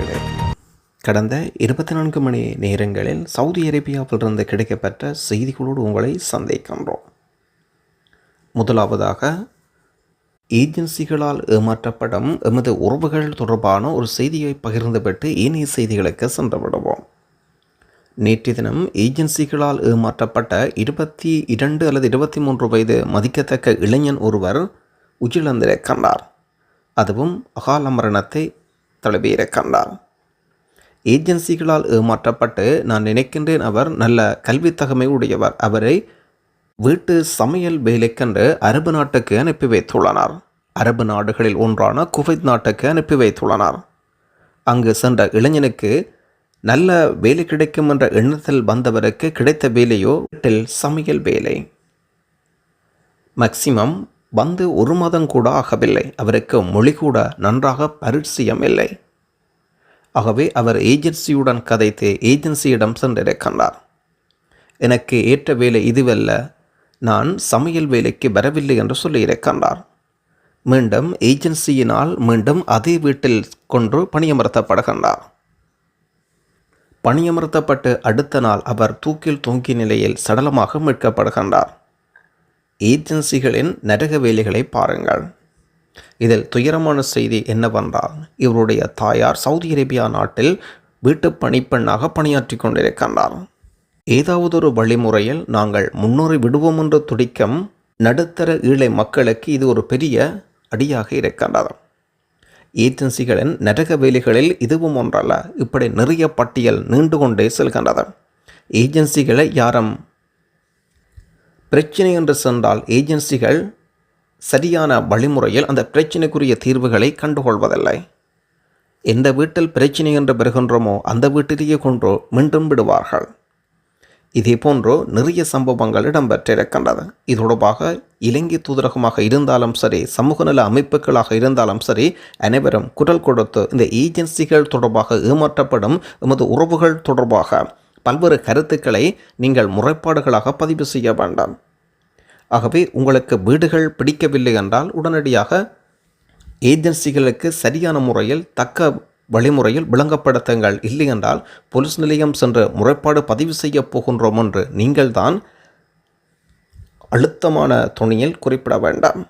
நேயர்களே, கடந்த 24 மணி நேரங்களில் சவுதி அரேபியாவிலிருந்து கிடைக்கப்பெற்ற செய்திகளோடு உங்களை சந்திக்கின்றோம். முதலாவதாக, ஏஜென்சிகளால் ஏமாற்றப்படும் எமது உறவுகள் தொடர்பான ஒரு செய்தியை பகிர்ந்துவிட்டு ஏனைய செய்திகளுக்கு சென்று விடுவோம். நேற்றைய தினம் ஏஜென்சிகளால் ஏமாற்றப்பட்ட 22 அல்லது 23 வயது மதிக்கத்தக்க இளைஞன் ஒருவர் உயிரிழந்திருக்கின்றார். அதுவும் அகால மரணத்தை தழுவியிருக்கின்றார். ஏஜென்சிகளால் ஏமாற்றப்பட்டு நான் நினைக்கின்றேன் அவர் நல்ல கல்வித்தகமை உடையவர். அவரை வீட்டு சமையல் வேலைக்கென்று அரபு நாட்டுக்கு அனுப்பி வைத்துள்ளனர். அரபு நாடுகளில் ஒன்றான குவைத் நாட்டுக்கு அனுப்பி வைத்துள்ளனர். அங்கு சென்ற இளைஞனுக்கு நல்ல வேலை கிடைக்கும் என்ற எண்ணத்தில் வந்தவருக்கு கிடைத்த வேலையோ வீட்டில் சமையல் வேலை. மேக்சிமம் வந்து 1 மாதம் கூட ஆகவில்லை. அவருக்கு மொழி கூட நன்றாக பரிச்சயம் இல்லை. ஆகவே அவர் ஏஜென்சியுடன் கதைத்து ஏஜென்சியிடம் சென்றிருக்கின்றார். எனக்கு ஏற்ற வேலை இதுவல்ல, நான் சமையல் வேலைக்கு வரவில்லை என்று சொல்லியிருக்கின்றார். மீண்டும் ஏஜென்சியினால் மீண்டும் அதே வீட்டில் கொண்டு பணியமர்த்தப்படுகின்றார். பணியமர்த்தப்பட்டு அடுத்த நாள் அவர் தூக்கில் தொங்கிய நிலையில் சடலமாக மீட்கப்படுகின்றார். ஏஜென்சிகளின் நரக வேலைகளை பாருங்கள். இதில் துயரமான செய்தி என்னவென்றால், இவருடைய தாயார் சவுதி அரேபியா நாட்டில் வீட்டு பணிப்பெண்ணாக பணியாற்றி கொண்டிருக்கின்றார். ஏதாவது ஒரு வழிமுறையில் நாங்கள் முன்னேறி விடுவோம் என்று துடிக்கும் நடுத்தர ஏழை மக்களுக்கு இது ஒரு பெரிய அடியாக இருக்கின்றது. ஏஜென்சிகளின் நரக வேலைகளில் இதுவும் ஒன்றல்ல, இப்படி நிறைய பட்டியல் நீண்டு கொண்டே செல்கின்றது. ஏஜென்சிகளை யாரும் பிரச்சனை என்று சென்றால் ஏஜென்சிகள் சரியான வழிமுறையில் அந்த பிரச்சனைக்குரிய தீர்வுகளை கண்டுகொள்வதில்லை. எந்த வீட்டில் பிரச்சனை என்று பெறுகின்றோமோ அந்த வீட்டிலேயே கொண்டு மீண்டும் விடுவார்கள். இதே போன்று நிறைய சம்பவங்கள் இடம்பெற்றிருக்கின்றது. இது தொடர்பாக இலங்கை தூதரகமாக இருந்தாலும் சரி, சமூக நல அமைப்புகளாக இருந்தாலும் சரி, அனைவரும் குரல் கொடுத்து இந்த ஏஜென்சிகள் தொடர்பாக ஏமாற்றப்படும் எமது உறவுகள் தொடர்பாக பல்வேறு கருத்துக்களை நீங்கள் முறைப்பாடுகளாக பதிவு செய்ய வேண்டாம். ஆகவே உங்களுக்கு வீடுகள் பிடிக்கவில்லை என்றால் உடனடியாக ஏஜென்சிகளுக்கு சரியான முறையில் தக்க வழிமுறையில் விளங்கப்படுத்துங்கள். இல்லை என்றால் போலீஸ் நிலையம் சென்று முறைப்பாடு பதிவு செய்ய போகின்றோம் என்று நீங்கள் தான் அழுத்தமான துணியில் குறிப்பிட வேண்டாம்.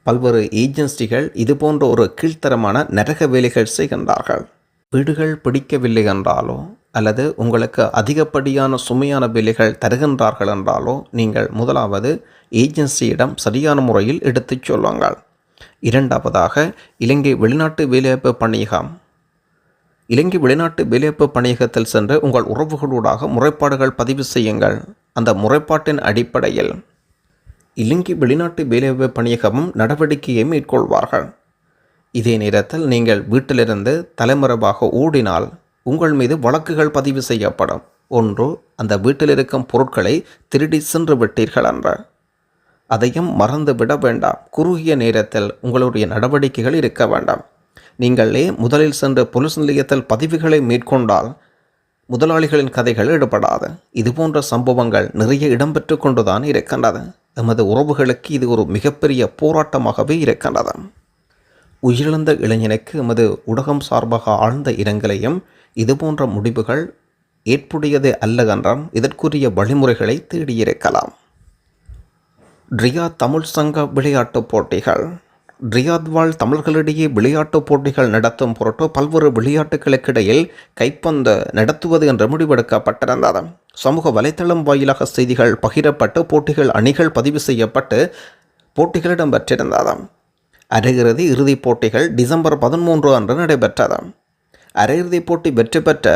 பல்வேறு ஏஜென்சிகள் இதுபோன்ற ஒரு கீழ்த்தரமான நரக வேலைகள் செய்கின்றார்கள். வீடுகள் பிடிக்கவில்லை என்றாலோ அல்லது உங்களுக்கு அதிகப்படியான சுமையான வேலைகள் தருகின்றார்கள் என்றாலோ நீங்கள் முதலாவது ஏஜென்சியிடம் சரியான முறையில் எடுத்துச் சொல்லுங்கள். இரண்டாவதாக, இலங்கை வெளிநாட்டு வேலைவாய்ப்பு பணியகம். இலங்கை வெளிநாட்டு வேலைவாய்ப்பு பணியகத்தில் சென்று உங்கள் உறவுகளூடாக முறைப்பாடுகள் பதிவு செய்யுங்கள். அந்த முறைப்பாட்டின் அடிப்படையில் இலங்கை வெளிநாட்டு வேலைவாய்ப்பு பணியகமும் நடவடிக்கையை மேற்கொள்வார்கள். இதே நேரத்தில் நீங்கள் வீட்டிலிருந்து தலைமறைவாக ஓடினால் உங்கள் மீது வழக்குகள் பதிவு செய்யப்படும். ஒன்று, அந்த வீட்டில் இருக்கும் பொருட்களை திருடி சென்று விட்டீர்கள் என்ற அதையும் மறந்து விட வேண்டாம். குறுகிய நேரத்தில் உங்களுடைய நடவடிக்கைகள் இருக்க வேண்டாம். நீங்களே முதலில் சென்று போலீஸ் நிலையத்தில் பதிவுகளை மேற்கொண்டால் முதலாளிகளின் கதைகள் ஈடுபடாது. இதுபோன்ற சம்பவங்கள் நிறைய இடம்பெற்று கொண்டுதான் இருக்கின்றது. எமது உறவுகளுக்கு இது ஒரு மிகப்பெரிய போராட்டமாகவே இருக்கின்றது. உயிரிழந்த இளைஞனுக்கு எமது ஊடகம் சார்பாக ஆழ்ந்த இரங்கலையும், இதுபோன்ற முடிவுகள் ஏற்புடையது அல்ல என்றால் இதற்குரிய வழிமுறைகளை தேடியிருக்கலாம். ரியாத் தமிழ் சங்க விளையாட்டுப் போட்டிகள். ரியாத் வாழ் தமிழர்களிடையே விளையாட்டுப் போட்டிகள் நடத்தும் பொருட்டு பல்வேறு விளையாட்டுகளுக்கிடையில் கைப்பந்து நடத்துவது என்ற முடிவெடுக்கப்பட்டிருந்தது. சமூக வலைத்தளம் வாயிலாக செய்திகள் பகிரப்பட்டு போட்டிகள் அணிகள் பதிவு செய்யப்பட்டு போட்டிகள் இடம்பெற்றிருந்தது. அரையிறுதி இறுதிப் போட்டிகள் டிசம்பர் 13 அன்று நடைபெற்றது. அரையிறுதிப் போட்டி வெற்றி பெற்ற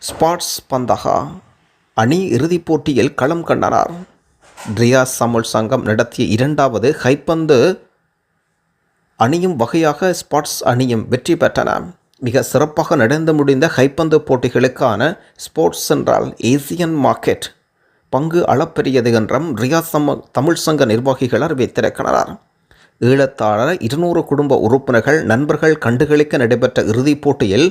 ஸ்பாட்ஸ் பந்தகா அணி இறுதிப் போட்டியில் களம் கண்டனர். ரியாத் தமிழ் சங்கம் நடத்திய 2வது கைப்பந்து அணியும் வகையாக ஸ்பாட்ஸ் அணியும் வெற்றி பெற்றன. மிக சிறப்பாக நடந்து முடிந்த கைப்பந்து போட்டிகளுக்கான ஸ்போர்ட்ஸ் சென்ட்ரல் ஏசியன் மார்க்கெட் பங்கு அளப்பெரியது என்றும் ரியாத் தமிழ் சங்க நிர்வாகிகள் அறிவித்திருக்கிறார். ஈழத்தாழ 200 குடும்ப உறுப்பினர்கள் நண்பர்கள் கண்டுகளிக்க நடைபெற்ற இறுதிப் போட்டியில்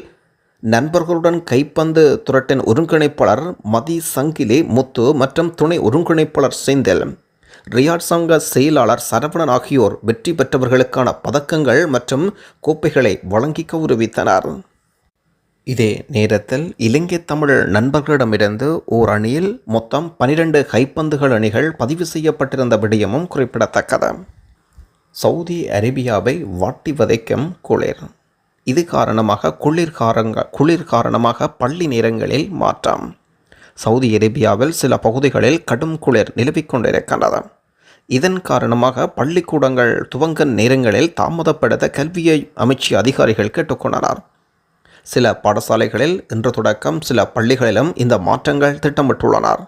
நண்பர்களுடன் கைப்பந்து துரட்டின் ஒருங்கிணைப்பாளர் மதி சங்கிலி முத்து மற்றும் துணை ஒருங்கிணைப்பாளர் செந்தில் ரியாட் சங்க செயலாளர் சரவணன் ஆகியோர் வெற்றி பெற்றவர்களுக்கான பதக்கங்கள் மற்றும் கோப்பைகளை வழங்கி கௌரவித்தனர். இதே நேரத்தில் இலங்கை தமிழ் நண்பர்களிடமிருந்து ஓர் அணியில் மொத்தம் 12 கைப்பந்துகள் அணிகள் பதிவு செய்யப்பட்டிருந்த விடயமும் குறிப்பிடத்தக்கது. சவுதி அரேபியாவை வாட்டி வதைக்கும் குளிர். இது காரணமாக குளிர் காரணமாக பள்ளி நேரங்களில் மாற்றம். சவுதி அரேபியாவில் சில பகுதிகளில் கடும் குளிர் நிலவிக் கொண்டிருக்கின்றது. இதன் காரணமாக பள்ளிக்கூடங்கள் துவங்க நேரங்களில் தாமதப்படுத்த கல்வியை அமைச்சு அதிகாரிகள் கேட்டுக்கொண்டனர். சில பாடசாலைகளில் இன்று தொடக்கம் சில பள்ளிகளிலும் இந்த மாற்றங்கள் திட்டமிட்டுள்ளனர்.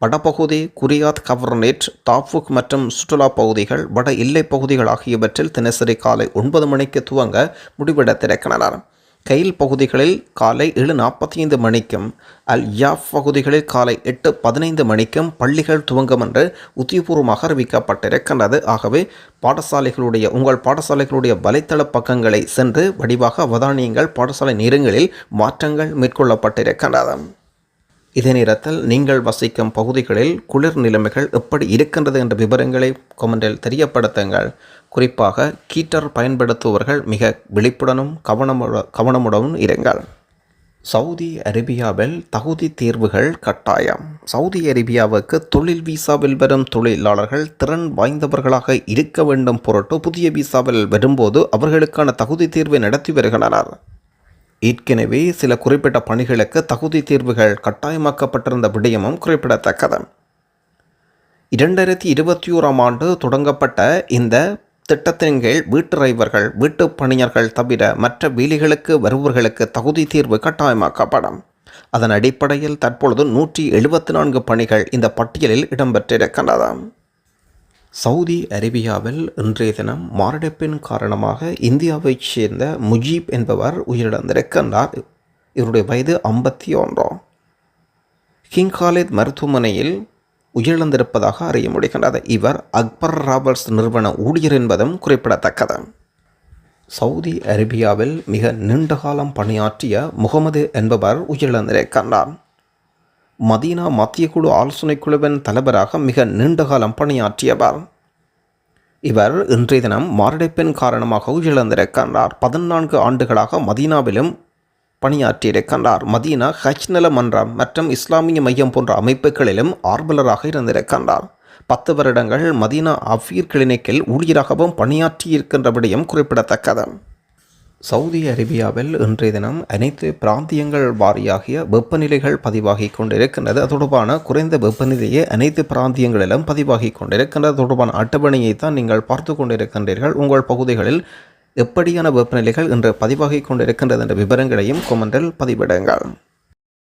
வடபகுதி, குரியாத், கவர்னேட், தாஃபுக் மற்றும் சுற்றுலா பகுதிகள், வட எல்லை பகுதிகள் ஆகியவற்றில் தினசரி காலை 9 மணிக்கு துவங்க முடிவெடுத்திருக்கின்றனர். கெயில் பகுதிகளில் காலை 7:45 மணிக்கும், அல் யாஃப் பகுதிகளில் காலை 8:15 மணிக்கும் பள்ளிகள் துவங்கும் என்று உத்தியபூர்வமாக அறிவிக்கப்பட்டிருக்கின்றது. ஆகவே உங்கள் பாடசாலைகளுடைய வலைத்தள பக்கங்களை சென்று வடிவாக அவதானியுங்கள். பாடசாலை நேரங்களில் மாற்றங்கள் மேற்கொள்ளப்பட்டிருக்கின்றது. இதே நேரத்தில் நீங்கள் வசிக்கும் பகுதிகளில் குளிர் நிலைமைகள் எப்படி இருக்கின்றது என்ற விவரங்களை கமெண்டில் தெரியப்படுத்துங்கள். குறிப்பாக ஹீட்டர் பயன்படுத்துபவர்கள் மிக விழிப்புடனும் கவனமுடனும் இருங்கள். சவுதி அரேபியாவில் தகுதி தேர்வுகள் கட்டாயம். சவுதி அரேபியாவுக்கு தொழில் வீசாவில் வரும் தொழிலாளர்கள் திறன் வாய்ந்தவர்களாக இருக்க வேண்டும் பொருட்டு புதிய வீசாவில் வரும்போது அவர்களுக்கான தகுதி தேர்வை நடத்தி வருகின்றனர். ஏற்கனவே சில குறிப்பிட்ட பணிகளுக்கு தகுதி தேர்வுகள் கட்டாயமாக்கப்பட்டிருந்த விடயமும் குறிப்பிடத்தக்கது. 2021ஆம் ஆண்டு தொடங்கப்பட்ட இந்த திட்டத்தின் கீழ் வீட்டு டிரைவர்கள், வீட்டு பணியர்கள் தவிர மற்ற வேலைகளுக்கு வருபவர்களுக்கு தகுதி தேர்வு கட்டாயமாக்கப்படும். அதன் அடிப்படையில் தற்பொழுது 174 பணிகள் இந்த பட்டியலில் இடம்பெற்றிருக்கின்றன. சவுதி அரேபியாவில் இன்றைய தினம் மாரடைப்பின் காரணமாக இந்தியாவைச் சேர்ந்த முஜீப் என்பவர் உயிரிழந்திருக்கின்றார். இவருடைய வயது 51. கிங் காலித் மருத்துவமனையில் உயிரிழந்திருப்பதாக அறிய முடிகின்றது. இவர் அக்பர் ராவல்ஸ் நிறுவன ஊழியர் என்பதும் குறிப்பிடத்தக்கது. சவுதி அரேபியாவில் மிக நீண்ட காலம் பணியாற்றிய முகமது என்பவர் உயிரிழந்திருக்கின்றார். மதீனா மத்திய குழு ஆலோசனை குழுவின் தலைவராக மிக நீண்ட காலம் பணியாற்றியவர். இவர் இன்றைய தினம் மாரடைப்பின் காரணமாக உயிரிழந்திருக்கின்றார். 14 ஆண்டுகளாக மதீனாவிலும் பணியாற்றியிருக்கின்றார். மதீனா ஹஜ் நல மன்றம் மற்றும் இஸ்லாமிய மையம் போன்ற அமைப்புகளிலும் ஆர்வலராக இருந்திருக்கின்றார். 10 வருடங்கள் மதீனா அஃபீர் கிளினிக்கில் ஊழியராகவும் பணியாற்றியிருக்கின்ற விடயம் குறிப்பிடத்தக்கது. சவுதி அரேபியாவில் இன்றைய தினம் அனைத்து பிராந்தியங்கள் வாரியாகிய வெப்பநிலைகள் பதிவாகி கொண்டிருக்கின்றது. அது தொடர்பான குறைந்த வெப்பநிலையை அனைத்து பிராந்தியங்களிலும் பதிவாகி கொண்டிருக்கின்றது. தொடர்பான அட்டவணையை தான் நீங்கள் பார்த்து கொண்டிருக்கின்றீர்கள். உங்கள் பகுதிகளில் எப்படியான வெப்பநிலைகள் இன்று பதிவாகி கொண்டிருக்கின்றது என்ற விவரங்களையும் கமெண்டில் பதிவிடுங்கள்.